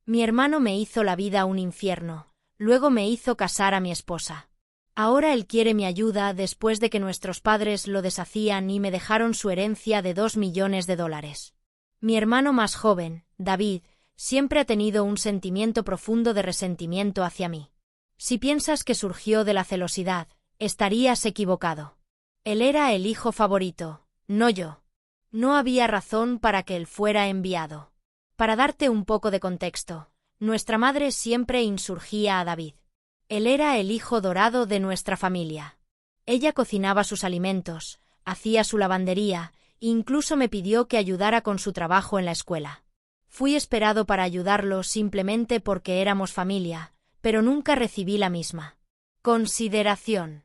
Mi hermano me hizo la vida un infierno, luego me hizo casar a mi esposa. Ahora él quiere mi ayuda después de que nuestros padres lo deshacían y me dejaron su herencia de $2 millones. Mi hermano más joven, David, siempre ha tenido un sentimiento profundo de resentimiento hacia mí. Si piensas que surgió de la celosidad, estarías equivocado. Él era el hijo favorito, no yo. No había razón para que él fuera enviado. Para darte un poco de contexto, nuestra madre siempre insurgía a David. Él era el hijo dorado de nuestra familia. Ella cocinaba sus alimentos, hacía su lavandería, e incluso me pidió que ayudara con su trabajo en la escuela. Fui esperado para ayudarlo simplemente porque éramos familia, pero nunca recibí la misma consideración.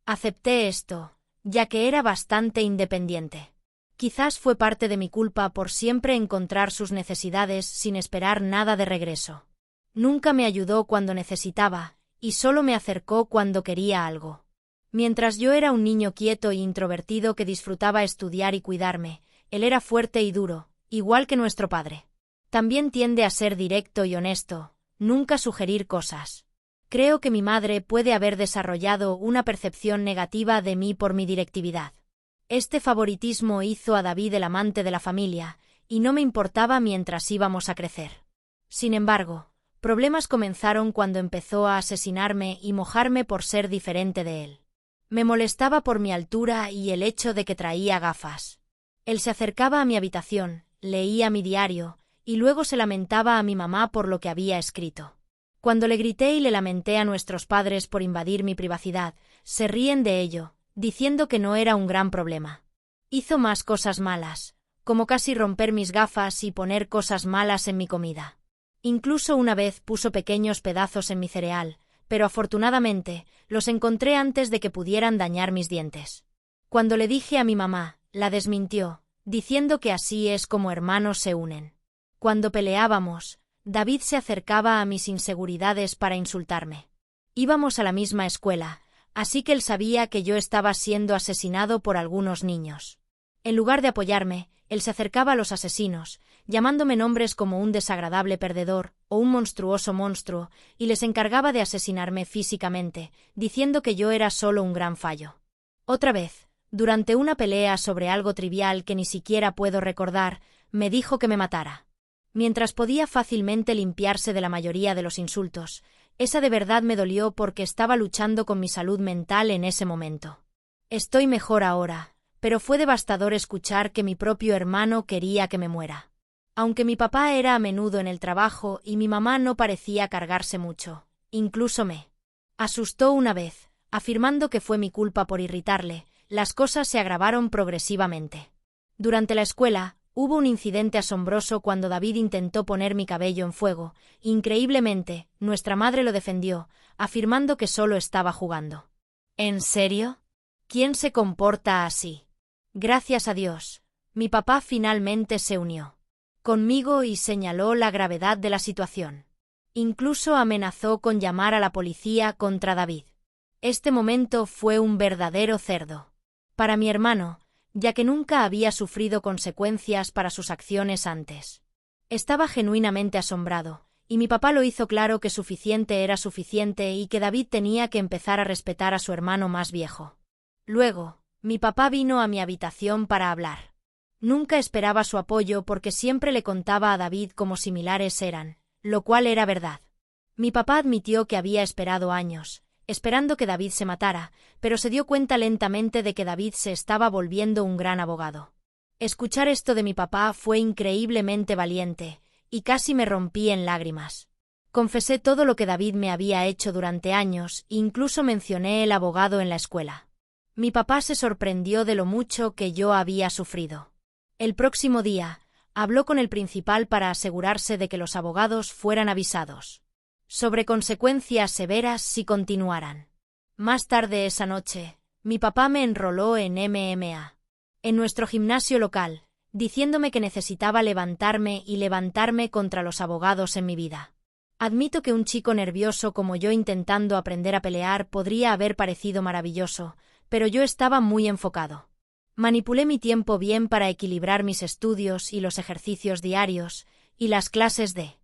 Acepté esto, ya que era bastante independiente. Quizás fue parte de mi culpa por siempre encontrar sus necesidades sin esperar nada de regreso. Nunca me ayudó cuando necesitaba, y solo me acercó cuando quería algo. Mientras yo era un niño quieto e introvertido que disfrutaba estudiar y cuidarme, él era fuerte y duro, igual que nuestro padre. También tiende a ser directo y honesto, nunca sugerir cosas. Creo que mi madre puede haber desarrollado una percepción negativa de mí por mi directividad. Este favoritismo hizo a David el amante de la familia, y no me importaba mientras íbamos a crecer. Sin embargo, problemas comenzaron cuando empezó a asesinarme y mojarme por ser diferente de él. Me molestaba por mi altura y el hecho de que traía gafas. Él se acercaba a mi habitación, leía mi diario, y luego se lamentaba a mi mamá por lo que había escrito. Cuando le grité y le lamenté a nuestros padres por invadir mi privacidad, se ríen de ello, diciendo que no era un gran problema. Hizo más cosas malas, como casi romper mis gafas y poner cosas malas en mi comida. Incluso una vez puso pequeños pedazos en mi cereal, pero afortunadamente los encontré antes de que pudieran dañar mis dientes. Cuando le dije a mi mamá, la desmintió, diciendo que así es como hermanos se unen. Cuando peleábamos, David se acercaba a mis inseguridades para insultarme. Íbamos a la misma escuela, así que él sabía que yo estaba siendo asesinado por algunos niños. En lugar de apoyarme, él se acercaba a los asesinos, llamándome nombres como un desagradable perdedor o un monstruoso monstruo, y les encargaba de asesinarme físicamente, diciendo que yo era solo un gran fallo. Otra vez, durante una pelea sobre algo trivial que ni siquiera puedo recordar, me dijo que me matara. Mientras podía fácilmente limpiarse de la mayoría de los insultos, esa de verdad me dolió porque estaba luchando con mi salud mental en ese momento. Estoy mejor ahora, pero fue devastador escuchar que mi propio hermano quería que me muera. Aunque mi papá era a menudo en el trabajo y mi mamá no parecía cargarse mucho, incluso me asustó una vez, afirmando que fue mi culpa por irritarle, las cosas se agravaron progresivamente. Durante la escuela, hubo un incidente asombroso cuando David intentó poner mi cabello en fuego. Increíblemente, nuestra madre lo defendió, afirmando que solo estaba jugando. ¿En serio? ¿Quién se comporta así? Gracias a Dios, mi papá finalmente se unió conmigo y señaló la gravedad de la situación. Incluso amenazó con llamar a la policía contra David. Este momento fue un verdadero cerdo. Para mi hermano, ya que nunca había sufrido consecuencias para sus acciones antes. Estaba genuinamente asombrado, y mi papá lo hizo claro que suficiente era suficiente y que David tenía que empezar a respetar a su hermano más viejo. Luego, mi papá vino a mi habitación para hablar. Nunca esperaba su apoyo porque siempre le contaba a David cómo similares eran, lo cual era verdad. Mi papá admitió que había esperado años, esperando que David se matara, pero se dio cuenta lentamente de que David se estaba volviendo un gran abogado. Escuchar esto de mi papá fue increíblemente valiente, y casi me rompí en lágrimas. Confesé todo lo que David me había hecho durante años, e incluso mencioné el abogado en la escuela. Mi papá se sorprendió de lo mucho que yo había sufrido. El próximo día, habló con el principal para asegurarse de que los abogados fueran avisados sobre consecuencias severas si continuaran. Más tarde esa noche, mi papá me enroló en MMA, en nuestro gimnasio local, diciéndome que necesitaba levantarme contra los abogados en mi vida. Admito que un chico nervioso como yo intentando aprender a pelear podría haber parecido maravilloso, pero yo estaba muy enfocado. Manipulé mi tiempo bien para equilibrar mis estudios y los ejercicios diarios, y las clases de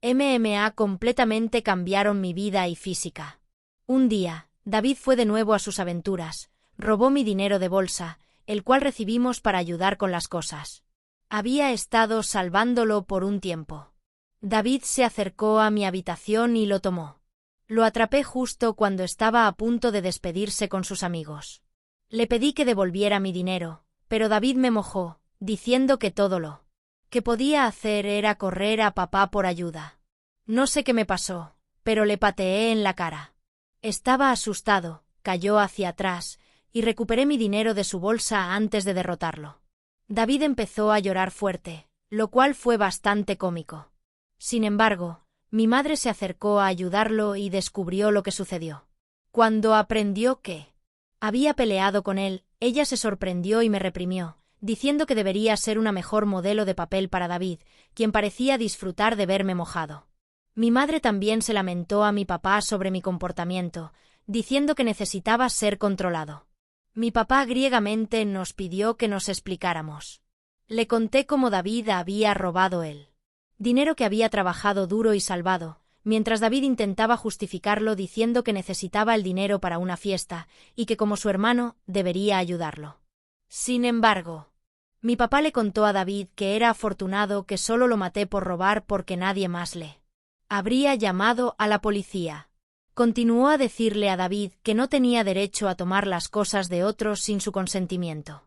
MMA completamente cambiaron mi vida y física. Un día, David fue de nuevo a sus aventuras, robó mi dinero de bolsa, el cual recibimos para ayudar con las cosas. Había estado salvándolo por un tiempo. David se acercó a mi habitación y lo tomó. Lo atrapé justo cuando estaba a punto de despedirse con sus amigos. Le pedí que devolviera mi dinero, pero David me mojó, diciendo que todo lo que podía hacer era correr a papá por ayuda. No sé qué me pasó, pero le pateé en la cara. Estaba asustado, cayó hacia atrás, y recuperé mi dinero de su bolsa antes de derrotarlo. David empezó a llorar fuerte, lo cual fue bastante cómico. Sin embargo, mi madre se acercó a ayudarlo y descubrió lo que sucedió. Cuando aprendió que había peleado con él, ella se sorprendió y me reprimió, diciendo que debería ser una mejor modelo de papel para David, quien parecía disfrutar de verme mojado. Mi madre también se lamentó a mi papá sobre mi comportamiento, diciendo que necesitaba ser controlado. Mi papá griegamente nos pidió que nos explicáramos. Le conté cómo David había robado el dinero que había trabajado duro y salvado, mientras David intentaba justificarlo diciendo que necesitaba el dinero para una fiesta, y que como su hermano, debería ayudarlo. Sin embargo, mi papá le contó a David que era afortunado que solo lo maté por robar porque nadie más le habría llamado a la policía. Continuó a decirle a David que no tenía derecho a tomar las cosas de otros sin su consentimiento.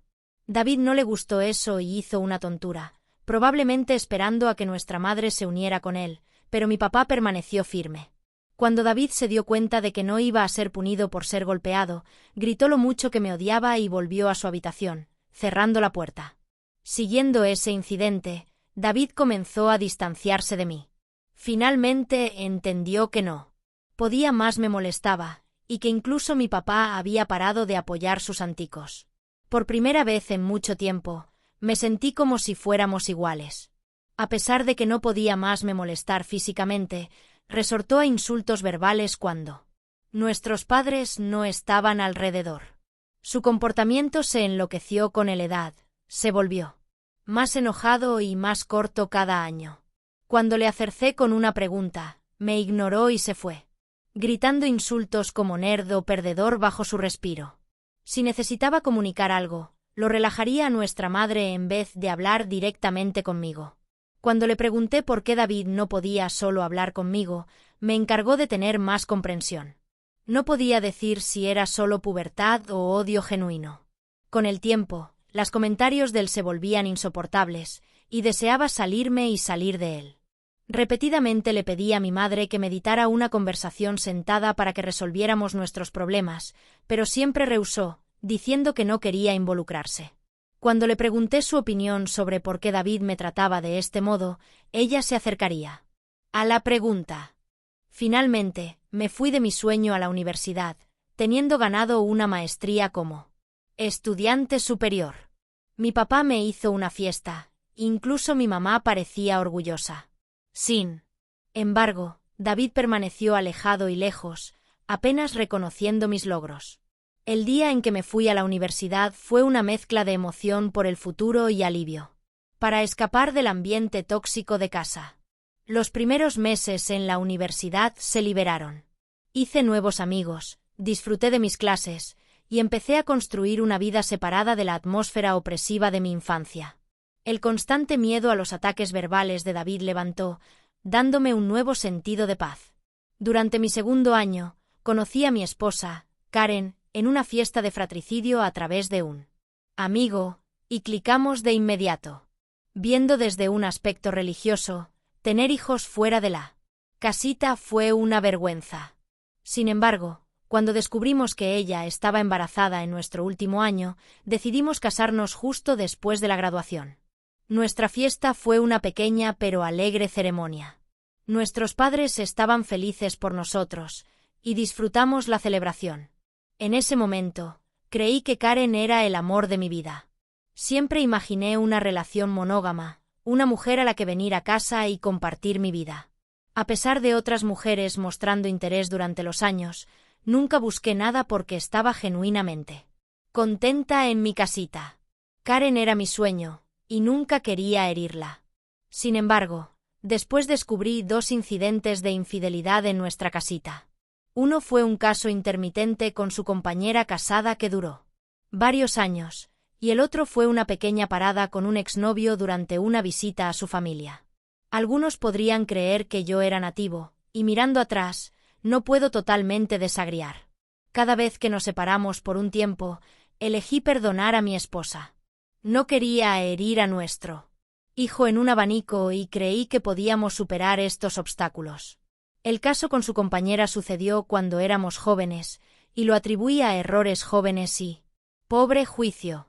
David no le gustó eso y hizo una tontura, probablemente esperando a que nuestra madre se uniera con él, pero mi papá permaneció firme. Cuando David se dio cuenta de que no iba a ser punido por ser golpeado, gritó lo mucho que me odiaba y volvió a su habitación, cerrando la puerta. Siguiendo ese incidente, David comenzó a distanciarse de mí. Finalmente entendió que no podía más me molestaba, y que incluso mi papá había parado de apoyar sus anticos. Por primera vez en mucho tiempo, me sentí como si fuéramos iguales. A pesar de que no podía más me molestar físicamente, resortó a insultos verbales cuando nuestros padres no estaban alrededor. Su comportamiento se enloqueció con la edad, se volvió más enojado y más corto cada año. Cuando le acercé con una pregunta, me ignoró y se fue, gritando insultos como nerd o perdedor bajo su respiro. Si necesitaba comunicar algo, lo relajaría a nuestra madre en vez de hablar directamente conmigo. Cuando le pregunté por qué David no podía solo hablar conmigo, me encargó de tener más comprensión. No podía decir si era solo pubertad o odio genuino. Con el tiempo, los comentarios de él se volvían insoportables, y deseaba salirme y salir de él. Repetidamente le pedí a mi madre que meditara una conversación sentada para que resolviéramos nuestros problemas, pero siempre rehusó, diciendo que no quería involucrarse. Cuando le pregunté su opinión sobre por qué David me trataba de este modo, ella se acercaría a la pregunta. Finalmente, me fui de mi sueño a la universidad, teniendo ganado una maestría como estudiante superior. Mi papá me hizo una fiesta, incluso mi mamá parecía orgullosa. Sin embargo, David permaneció alejado y lejos, apenas reconociendo mis logros. El día en que me fui a la universidad fue una mezcla de emoción por el futuro y alivio. Para escapar del ambiente tóxico de casa. Los primeros meses en la universidad se liberaron. Hice nuevos amigos, disfruté de mis clases, y empecé a construir una vida separada de la atmósfera opresiva de mi infancia. El constante miedo a los ataques verbales de David levantó, dándome un nuevo sentido de paz. Durante mi segundo año, conocí a mi esposa, Karen, en una fiesta de fratricidio a través de un amigo, y clicamos de inmediato. Viendo desde un aspecto religioso, tener hijos fuera de la casita fue una vergüenza. Sin embargo, cuando descubrimos que ella estaba embarazada en nuestro último año, decidimos casarnos justo después de la graduación. Nuestra fiesta fue una pequeña pero alegre ceremonia. Nuestros padres estaban felices por nosotros, y disfrutamos la celebración. En ese momento, creí que Karen era el amor de mi vida. Siempre imaginé una relación monógama, una mujer a la que venir a casa y compartir mi vida. A pesar de otras mujeres mostrando interés durante los años, nunca busqué nada porque estaba genuinamente contenta en mi casita. Karen era mi sueño, y nunca quería herirla. Sin embargo, Después descubrí 2 incidentes de infidelidad en nuestra casita. Uno fue un caso intermitente con su compañera casada que duró varios años, y el otro fue una pequeña parada con un exnovio durante una visita a su familia. Algunos podrían creer que yo era nativo, y mirando atrás, no puedo totalmente desagriar. Cada vez que nos separamos por un tiempo, elegí perdonar a mi esposa. No quería herir a nuestro hijo en un abanico y creí que podíamos superar estos obstáculos. El caso con su compañera sucedió cuando éramos jóvenes, y lo atribuí a errores jóvenes y pobre juicio.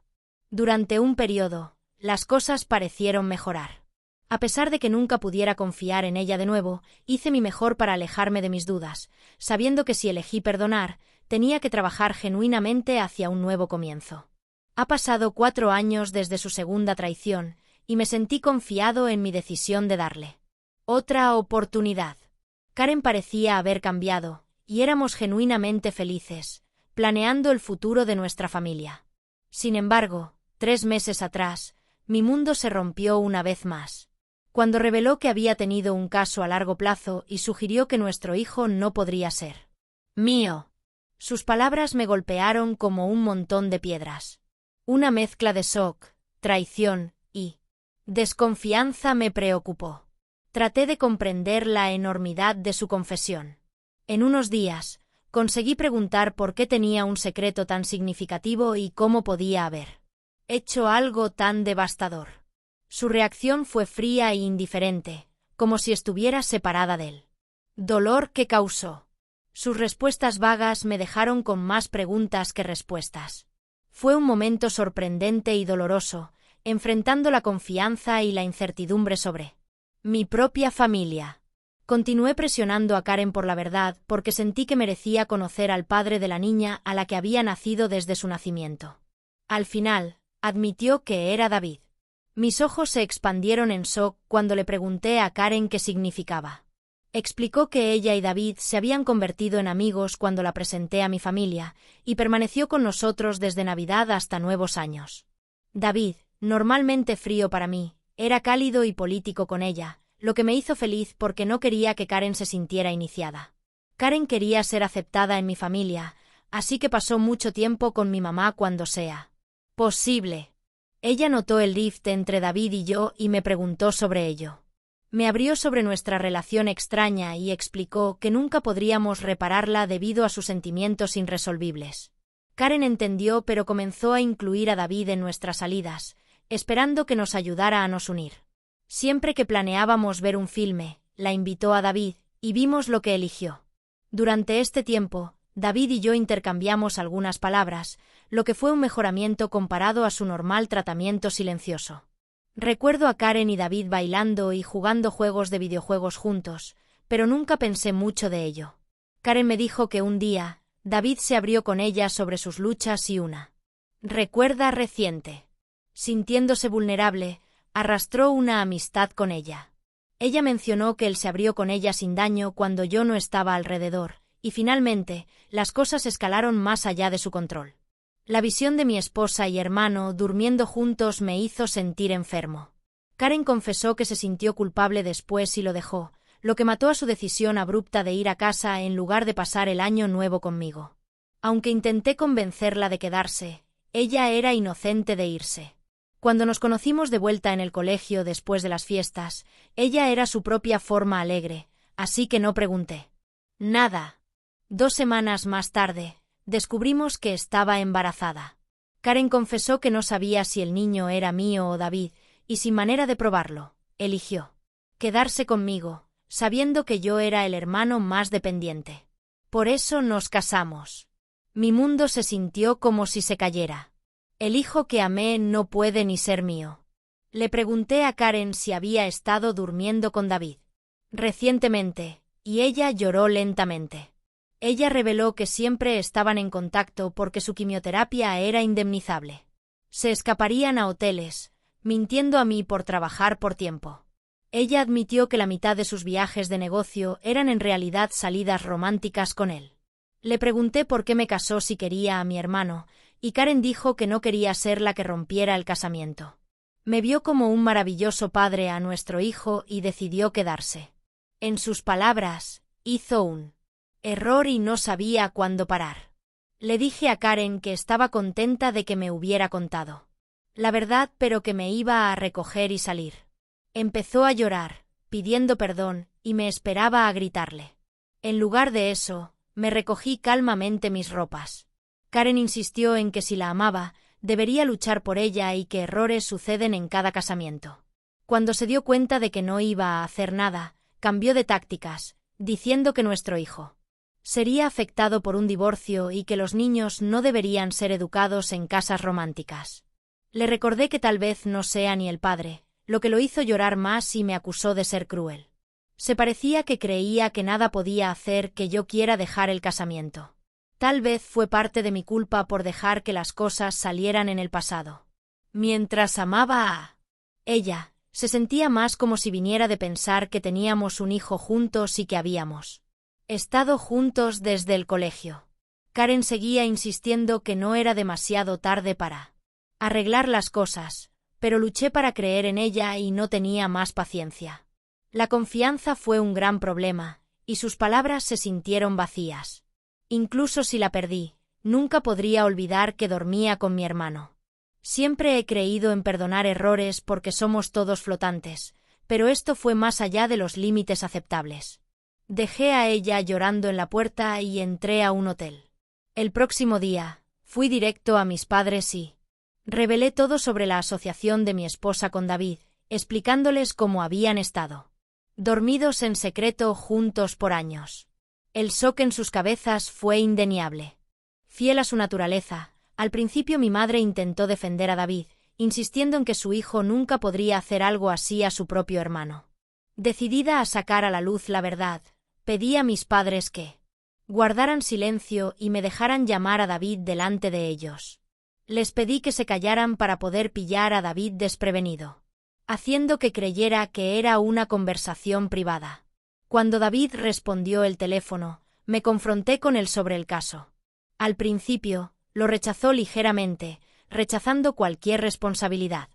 Durante un periodo, las cosas parecieron mejorar. A pesar de que nunca pudiera confiar en ella de nuevo, hice mi mejor para alejarme de mis dudas, sabiendo que si elegí perdonar, tenía que trabajar genuinamente hacia un nuevo comienzo. Ha pasado 4 años desde su segunda traición, y me sentí confiado en mi decisión de darle otra oportunidad. Karen parecía haber cambiado, y éramos genuinamente felices, planeando el futuro de nuestra familia. Sin embargo, 3 meses atrás, mi mundo se rompió una vez más, cuando reveló que había tenido un caso a largo plazo y sugirió que nuestro hijo no podría ser mío. Sus palabras me golpearon como un montón de piedras. Una mezcla de shock, traición y desconfianza me preocupó. Traté de comprender la enormidad de su confesión. En unos días, conseguí preguntar por qué tenía un secreto tan significativo y cómo podía haber hecho algo tan devastador. Su reacción fue fría e indiferente, como si estuviera separada del dolor que causó. Sus respuestas vagas me dejaron con más preguntas que respuestas. Fue un momento sorprendente y doloroso, enfrentando la confianza y la incertidumbre sobre mi propia familia. Continué presionando a Karen por la verdad porque sentí que merecía conocer al padre de la niña a la que había nacido desde su nacimiento. Al final, admitió que era David. Mis ojos se expandieron en shock cuando le pregunté a Karen qué significaba. Explicó que ella y David se habían convertido en amigos cuando la presenté a mi familia, y permaneció con nosotros desde Navidad hasta nuevos años. David, normalmente frío para mí, era cálido y político con ella, lo que me hizo feliz porque no quería que Karen se sintiera iniciada. Karen quería ser aceptada en mi familia, así que pasó mucho tiempo con mi mamá cuando sea posible. Ella notó el rift entre David y yo y me preguntó sobre ello. Me abrió sobre nuestra relación extraña y explicó que nunca podríamos repararla debido a sus sentimientos irresolvibles. Karen entendió, pero comenzó a incluir a David en nuestras salidas, esperando que nos ayudara a nos unir. Siempre que planeábamos ver un filme, la invitó a David, y vimos lo que eligió. Durante este tiempo, David y yo intercambiamos algunas palabras, lo que fue un mejoramiento comparado a su normal tratamiento silencioso. Recuerdo a Karen y David bailando y jugando juegos de videojuegos juntos, pero nunca pensé mucho de ello. Karen me dijo que un día, David se abrió con ella sobre sus luchas y una recuerda reciente. Sintiéndose vulnerable, arrastró una amistad con ella. Ella mencionó que él se abrió con ella sin daño cuando yo no estaba alrededor, y finalmente, las cosas escalaron más allá de su control. La visión de mi esposa y hermano durmiendo juntos me hizo sentir enfermo. Karen confesó que se sintió culpable después y lo dejó, lo que mató a su decisión abrupta de ir a casa en lugar de pasar el año nuevo conmigo. Aunque intenté convencerla de quedarse, ella era inocente de irse. Cuando nos conocimos de vuelta en el colegio después de las fiestas, ella era su propia forma alegre, así que no pregunté nada. 2 semanas más tarde, descubrimos que estaba embarazada. Karen confesó que no sabía si el niño era mío o David, y sin manera de probarlo, eligió quedarse conmigo, sabiendo que yo era el hermano más dependiente. Por eso nos casamos. Mi mundo se sintió como si se cayera. El hijo que amé no puede ni ser mío. Le pregunté a Karen si había estado durmiendo con David recientemente, y ella lloró lentamente. Ella reveló que siempre estaban en contacto porque su quimioterapia era indemnizable. Se escaparían a hoteles, mintiendo a mí por trabajar por tiempo. Ella admitió que la mitad de sus viajes de negocio eran en realidad salidas románticas con él. Le pregunté por qué me casó si quería a mi hermano, y Karen dijo que no quería ser la que rompiera el casamiento. Me vio como un maravilloso padre a nuestro hijo y decidió quedarse. En sus palabras, hizo un error y no sabía cuándo parar. Le dije a Karen que estaba contenta de que me hubiera contado la verdad, pero que me iba a recoger y salir. Empezó a llorar, pidiendo perdón, y me esperaba a gritarle. En lugar de eso, me recogí calmamente mis ropas. Karen insistió en que si la amaba, debería luchar por ella y que errores suceden en cada casamiento. Cuando se dio cuenta de que no iba a hacer nada, cambió de tácticas, diciendo que nuestro hijo sería afectado por un divorcio y que los niños no deberían ser educados en casas románticas. Le recordé que tal vez no sea ni el padre, lo que lo hizo llorar más y me acusó de ser cruel. Se parecía que creía que nada podía hacer que yo quiera dejar el casamiento. Tal vez fue parte de mi culpa por dejar que las cosas salieran en el pasado. Mientras amaba a ella, se sentía más como si viniera de pensar que teníamos un hijo juntos y que habíamos estado juntos desde el colegio. Karen seguía insistiendo que no era demasiado tarde para arreglar las cosas, pero luché para creer en ella y no tenía más paciencia. La confianza fue un gran problema, y sus palabras se sintieron vacías. Incluso si la perdí, nunca podría olvidar que dormía con mi hermano. Siempre he creído en perdonar errores porque somos todos flotantes, pero esto fue más allá de los límites aceptables. Dejé a ella llorando en la puerta y entré a un hotel. El próximo día, fui directo a mis padres y revelé todo sobre la asociación de mi esposa con David, explicándoles cómo habían estado dormidos en secreto juntos por años. El shock en sus cabezas fue indeniable. Fiel a su naturaleza, al principio mi madre intentó defender a David, insistiendo en que su hijo nunca podría hacer algo así a su propio hermano. Decidida a sacar a la luz la verdad, pedí a mis padres que guardaran silencio y me dejaran llamar a David delante de ellos. Les pedí que se callaran para poder pillar a David desprevenido, haciendo que creyera que era una conversación privada. Cuando David respondió el teléfono, me confronté con él sobre el caso. Al principio, lo rechazó ligeramente, rechazando cualquier responsabilidad.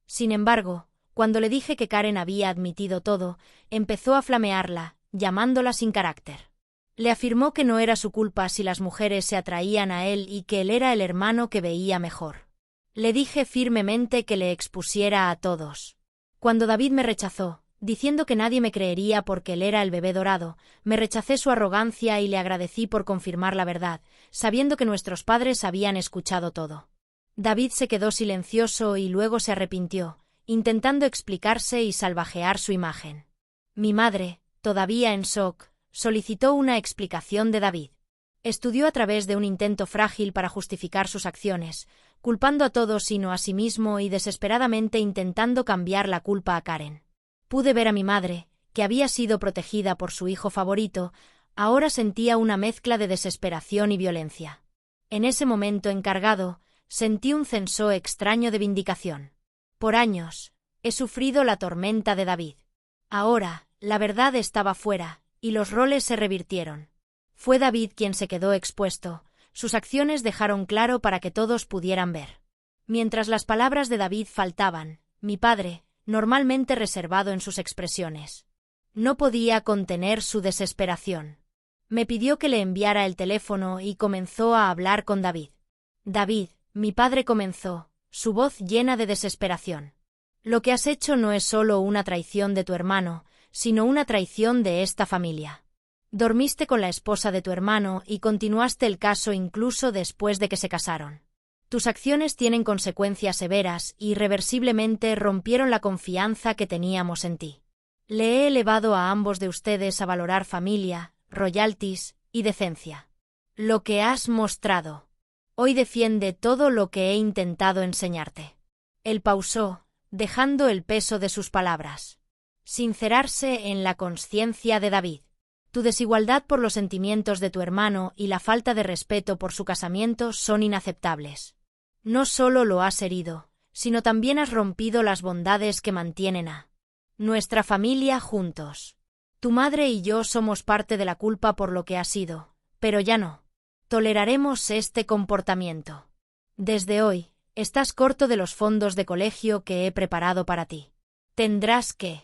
Sin embargo, cuando le dije que Karen había admitido todo, empezó a flamearla, llamándola sin carácter. Le afirmó que no era su culpa si las mujeres se atraían a él y que él era el hermano que veía mejor. Le dije firmemente que le expusiera a todos. Cuando David me rechazó, diciendo que nadie me creería porque él era el bebé dorado, me rechacé su arrogancia y le agradecí por confirmar la verdad, sabiendo que nuestros padres habían escuchado todo. David se quedó silencioso y luego se arrepintió, intentando explicarse y salvajear su imagen. Mi madre, todavía en shock, solicitó una explicación de David. Estudió a través de un intento frágil para justificar sus acciones, culpando a todos sino a sí mismo y desesperadamente intentando cambiar la culpa a Karen. Pude ver a mi madre, que había sido protegida por su hijo favorito, ahora sentía una mezcla de desesperación y violencia. En ese momento encargado, sentí un censo extraño de vindicación. Por años, he sufrido la tormenta de David. Ahora, la verdad estaba fuera, y los roles se revirtieron. Fue David quien se quedó expuesto, sus acciones dejaron claro para que todos pudieran ver. Mientras las palabras de David faltaban, mi padre, normalmente reservado en sus expresiones, no podía contener su desesperación. Me pidió que le enviara el teléfono y comenzó a hablar con David. David, mi padre comenzó, su voz llena de desesperación. Lo que has hecho no es solo una traición de tu hermano, sino una traición de esta familia. Dormiste con la esposa de tu hermano y continuaste el caso incluso después de que se casaron. Tus acciones tienen consecuencias severas y irreversiblemente rompieron la confianza que teníamos en ti. Le he elevado a ambos de ustedes a valorar familia, royalties y decencia. Lo que has mostrado hoy defiende todo lo que he intentado enseñarte. Él pausó, dejando el peso de sus palabras sincerarse en la conciencia de David. Tu desigualdad por los sentimientos de tu hermano y la falta de respeto por su casamiento son inaceptables. No solo lo has herido, sino también has rompido las bondades que mantienen a nuestra familia juntos. Tu madre y yo somos parte de la culpa por lo que ha sido, pero ya no toleraremos este comportamiento. Desde hoy, Estás corto de los fondos de colegio que he preparado para ti. Tendrás que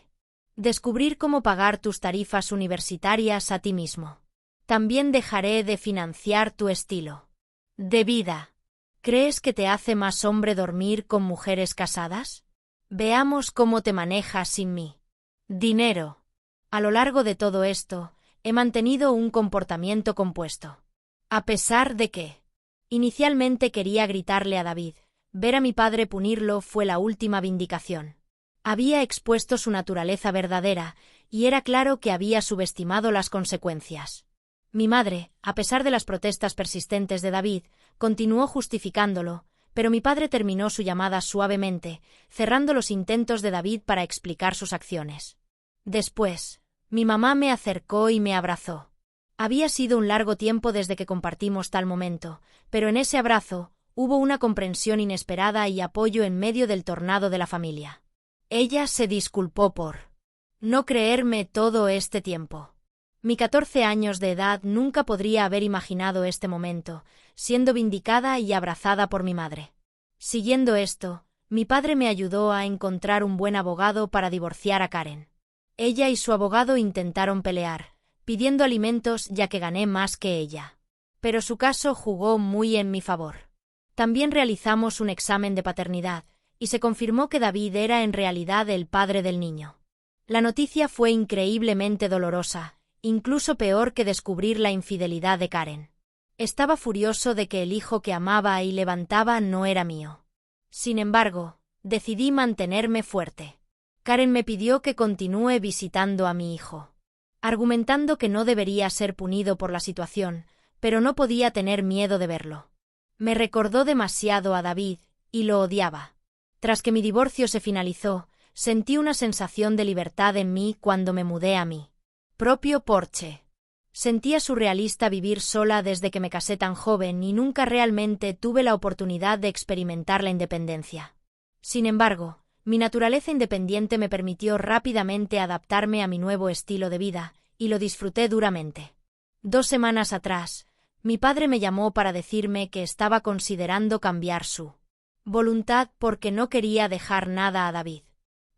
descubrir cómo pagar tus tarifas universitarias a ti mismo. También dejaré de financiar tu estilo de vida. ¿Crees que te hace más hombre dormir con mujeres casadas? Veamos cómo te manejas sin mí. Dinero. A lo largo de todo esto, he mantenido un comportamiento compuesto. A pesar de que inicialmente quería gritarle a David, ver a mi padre punirlo fue la última vindicación. Había expuesto su naturaleza verdadera, y era claro que había subestimado las consecuencias. Mi madre, a pesar de las protestas persistentes de David, continuó justificándolo, pero mi padre terminó su llamada suavemente, cerrando los intentos de David para explicar sus acciones. Después, mi mamá me acercó y me abrazó. Había sido un largo tiempo desde que compartimos tal momento, pero en ese abrazo hubo una comprensión inesperada y apoyo en medio del tornado de la familia. Ella se disculpó por no creerme todo este tiempo. Mi 14 años de edad nunca podría haber imaginado este momento, siendo vindicada y abrazada por mi madre. Siguiendo esto, mi padre me ayudó a encontrar un buen abogado para divorciar a Karen. Ella y su abogado intentaron pelear, pidiendo alimentos ya que gané más que ella. Pero su caso jugó muy en mi favor. También realizamos un examen de paternidad, y se confirmó que David era en realidad el padre del niño. La noticia fue increíblemente dolorosa, incluso peor que descubrir la infidelidad de Karen. Estaba furioso de que el hijo que amaba y levantaba no era mío. Sin embargo, decidí mantenerme fuerte. Karen me pidió que continúe visitando a mi hijo, argumentando que no debería ser punido por la situación, pero no podía tener miedo de verlo. Me recordó demasiado a David, y lo odiaba. Tras que mi divorcio se finalizó, sentí una sensación de libertad en mí cuando me mudé a mi propio porche. Sentía surrealista vivir sola desde que me casé tan joven y nunca realmente tuve la oportunidad de experimentar la independencia. Sin embargo, mi naturaleza independiente me permitió rápidamente adaptarme a mi nuevo estilo de vida, y lo disfruté duramente. 2 semanas atrás, mi padre me llamó para decirme que estaba considerando cambiar su voluntad porque no quería dejar nada a David.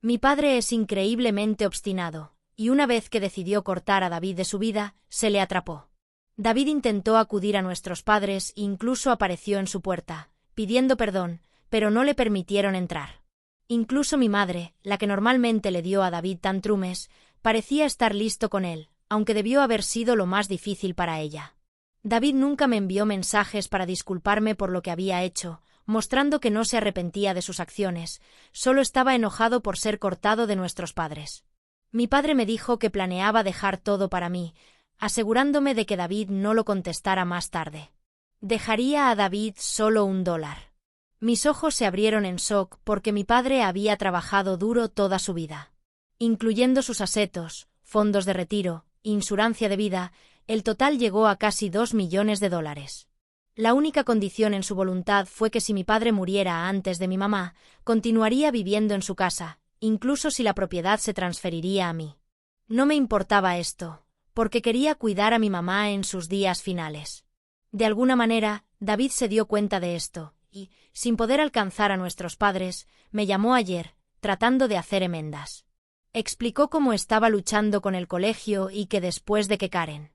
Mi padre es increíblemente obstinado, y una vez que decidió cortar a David de su vida, se le atrapó. David intentó acudir a nuestros padres e incluso apareció en su puerta, pidiendo perdón, pero no le permitieron entrar. Incluso mi madre, la que normalmente le dio a David tantrumes, parecía estar listo con él, aunque debió haber sido lo más difícil para ella. David nunca me envió mensajes para disculparme por lo que había hecho, mostrando que no se arrepentía de sus acciones, solo estaba enojado por ser cortado de nuestros padres. Mi padre me dijo que planeaba dejar todo para mí, asegurándome de que David no lo contestara más tarde. Dejaría a David solo $1. Mis ojos se abrieron en shock porque mi padre había trabajado duro toda su vida. Incluyendo sus asetos, fondos de retiro, insurancia de vida, el total llegó a casi $2 millones. La única condición en su voluntad fue que si mi padre muriera antes de mi mamá, continuaría viviendo en su casa, incluso si la propiedad se transferiría a mí. No me importaba esto, porque quería cuidar a mi mamá en sus días finales. De alguna manera, David se dio cuenta de esto, y, sin poder alcanzar a nuestros padres, me llamó ayer, tratando de hacer enmiendas. Explicó cómo estaba luchando con el colegio y que después de que Karen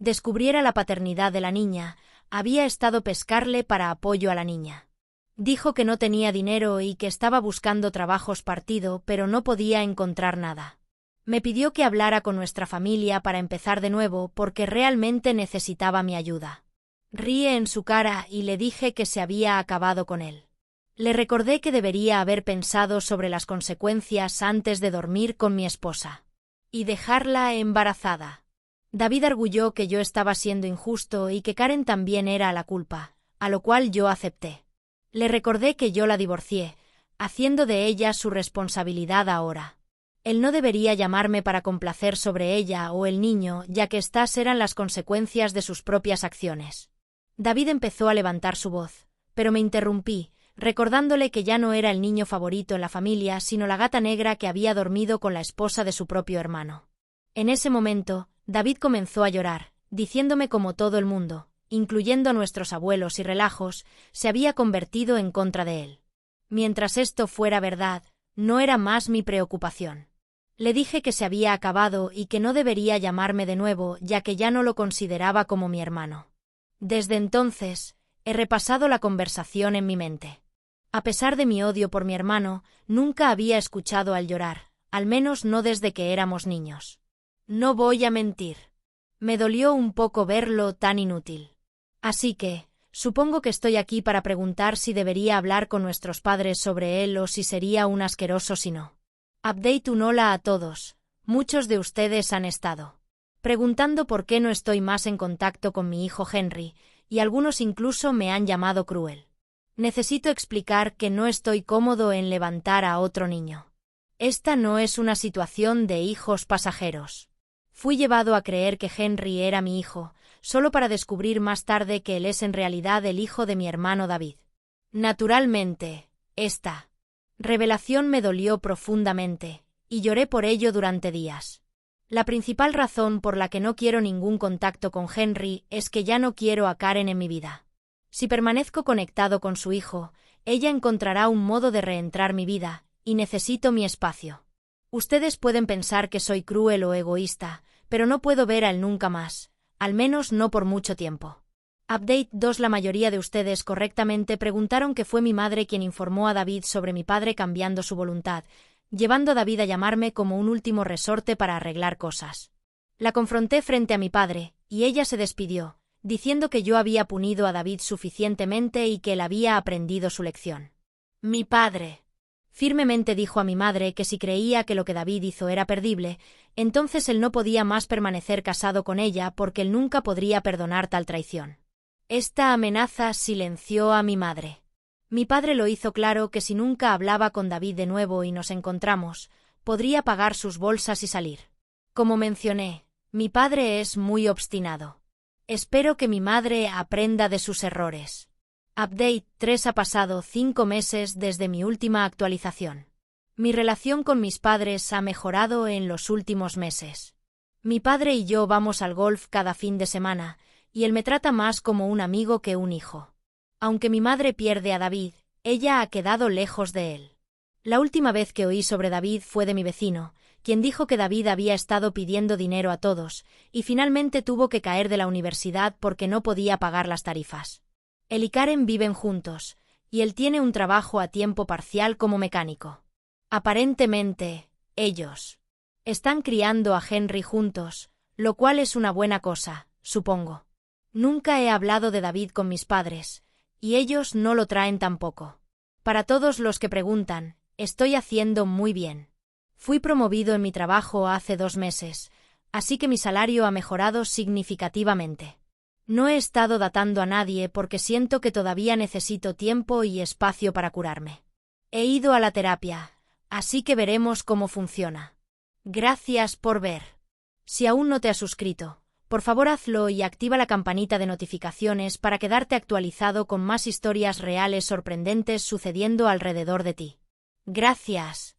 descubriera la paternidad de la niña, había estado pescarle para apoyo a la niña. Dijo que no tenía dinero y que estaba buscando trabajos partido, pero no podía encontrar nada. Me pidió que hablara con nuestra familia para empezar de nuevo porque realmente necesitaba mi ayuda. Ríe en su cara y le dije que se había acabado con él. Le recordé que debería haber pensado sobre las consecuencias antes de dormir con mi esposa y dejarla embarazada. David arguyó que yo estaba siendo injusto y que Karen también era la culpa, a lo cual yo acepté. Le recordé que yo la divorcié, haciendo de ella su responsabilidad ahora. Él no debería llamarme para complacer sobre ella o el niño, ya que estas eran las consecuencias de sus propias acciones. David empezó a levantar su voz, pero me interrumpí, recordándole que ya no era el niño favorito en la familia, sino la gata negra que había dormido con la esposa de su propio hermano. En ese momento, David comenzó a llorar, diciéndome cómo todo el mundo, incluyendo a nuestros abuelos y relajos, se había convertido en contra de él. Mientras esto fuera verdad, no era más mi preocupación. Le dije que se había acabado y que no debería llamarme de nuevo, ya que ya no lo consideraba como mi hermano. Desde entonces, he repasado la conversación en mi mente. A pesar de mi odio por mi hermano, nunca había escuchado al llorar, al menos no desde que éramos niños. No voy a mentir. Me dolió un poco verlo tan inútil. Así que, supongo que estoy aquí para preguntar si debería hablar con nuestros padres sobre él o si sería un asqueroso si no. Update un hola a todos. Muchos de ustedes han estado preguntando por qué no estoy más en contacto con mi hijo Henry, y algunos incluso me han llamado cruel. Necesito explicar que no estoy cómodo en levantar a otro niño. Esta no es una situación de hijos pasajeros. Fui llevado a creer que Henry era mi hijo, solo para descubrir más tarde que él es en realidad el hijo de mi hermano David. Naturalmente, esta revelación me dolió profundamente, y lloré por ello durante días. La principal razón por la que no quiero ningún contacto con Henry es que ya no quiero a Karen en mi vida. Si permanezco conectado con su hijo, ella encontrará un modo de reentrar mi vida, y necesito mi espacio. Ustedes pueden pensar que soy cruel o egoísta, pero no puedo ver a él nunca más, al menos no por mucho tiempo. Update 2. La mayoría de ustedes correctamente preguntaron que fue mi madre quien informó a David sobre mi padre cambiando su voluntad, llevando a David a llamarme como un último resorte para arreglar cosas. La confronté frente a mi padre, y ella se despidió, diciendo que yo había punido a David suficientemente y que él había aprendido su lección. Mi padre firmemente dijo a mi madre que si creía que lo que David hizo era perdible, entonces él no podía más permanecer casado con ella porque él nunca podría perdonar tal traición. Esta amenaza silenció a mi madre. Mi padre lo hizo claro que si nunca hablaba con David de nuevo y nos encontramos, podría pagar sus bolsas y salir. Como mencioné, mi padre es muy obstinado. Espero que mi madre aprenda de sus errores. Update 3. Ha pasado 5 meses desde mi última actualización. Mi relación con mis padres ha mejorado en los últimos meses. Mi padre y yo vamos al golf cada fin de semana, y él me trata más como un amigo que un hijo. Aunque mi madre pierde a David, ella ha quedado lejos de él. La última vez que oí sobre David fue de mi vecino, quien dijo que David había estado pidiendo dinero a todos, y finalmente tuvo que caer de la universidad porque no podía pagar las tarifas. Él y Karen viven juntos, y él tiene un trabajo a tiempo parcial como mecánico. Aparentemente, ellos están criando a Henry juntos, lo cual es una buena cosa, supongo. Nunca he hablado de David con mis padres, y ellos no lo traen tampoco. Para todos los que preguntan, estoy haciendo muy bien. Fui promovido en mi trabajo hace 2 meses, así que mi salario ha mejorado significativamente. No he estado datando a nadie porque siento que todavía necesito tiempo y espacio para curarme. He ido a la terapia, así que veremos cómo funciona. Gracias por ver. Si aún no te has suscrito, por favor hazlo y activa la campanita de notificaciones para quedarte actualizado con más historias reales sorprendentes sucediendo alrededor de ti. Gracias.